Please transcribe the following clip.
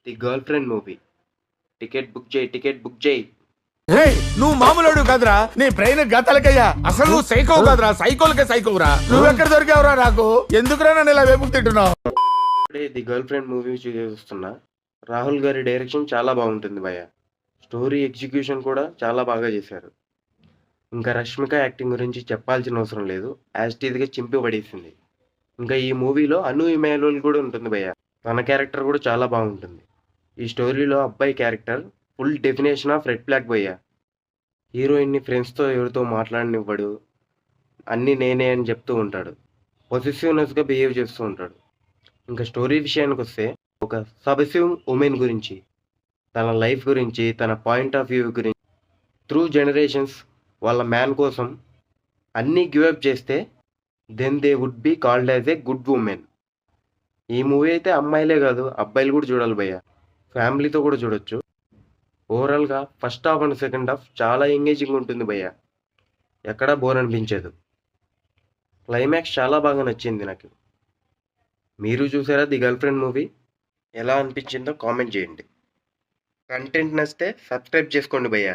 The girl friend movie. Ticket book చేయి. ఏయ్, నువ్వు మామూలుడు కాదురా, నీ బ్రెయిన్ గతలకయ్యా. అసలు నువ్వు సైకో కాదురా, సైకోలకే సైకోరా. నువ్వెక్కడ దొరికావురా నాకు? ఎందుకురా నన్ను ఇలా వెపుకు తింటున్నావు? ఇప్పుడే ది గర్ల్ ఫ్రెండ్ మూవీ చూస్తున్నా. రాహుల్ గారి డైరెక్షన్ చాలా బాగుంటుంది భయ్య. స్టోరీ ఎగ్జిక్యూషన్ కూడా చాలా బాగా చేశారు. ఇంకా రష్మిక యాక్టింగ్ గురించి చెప్పాల్సిన అవసరం లేదు, యాస్టీజ్గా చింపి పడేసింది. ఇంకా ఈ మూవీలో అను ఇమాన్యుయల్ కూడా ఉంటుంది భయ్య. తన క్యారెక్టర్ కూడా చాలా బాగుంటుంది. ఈ స్టోరీలో అబ్బాయి character full definition of red flag భయ్య. హీరోయిన్ని ఫ్రెండ్స్తో ఎవరితో మాట్లాడనివ్వడు, అన్నీ నేనే అని చెప్తూ ఉంటాడు, పొసెసివ్నెస్గా బిహేవ్ చేస్తూ ఉంటాడు. ఇంకా స్టోరీ విషయానికి వస్తే ఒక సబ్మిసివ్ ఉమెన్ గురించి, తన లైఫ్ గురించి, తన పాయింట్ ఆఫ్ వ్యూ గురించి, త్రూ జనరేషన్స్ వాళ్ళ మ్యాన్ కోసం అన్నీ గివప్ చేస్తే then they would be called as a good woman. ఈ మూవీ అయితే అమ్మాయిలే కాదు అబ్బాయిలు కూడా చూడాలి భయ్య. ఫ్యామిలీతో కూడా చూడొచ్చు. ఓవరాల్గా first half and second half చాలా ఎంగేజింగ్ ఉంటుంది భయ్య. ఎక్కడా బోర్ అనిపించదు. క్లైమాక్స్ చాలా బాగా నచ్చింది నాకు. మీరు చూసారా ది గర్ల్ ఫ్రెండ్ మూవీ? ఎలా అనిపించిందో కామెంట్ చేయండి. కంటెంట్ నచ్చితే సబ్స్క్రైబ్ చేసుకోండి భయ్య.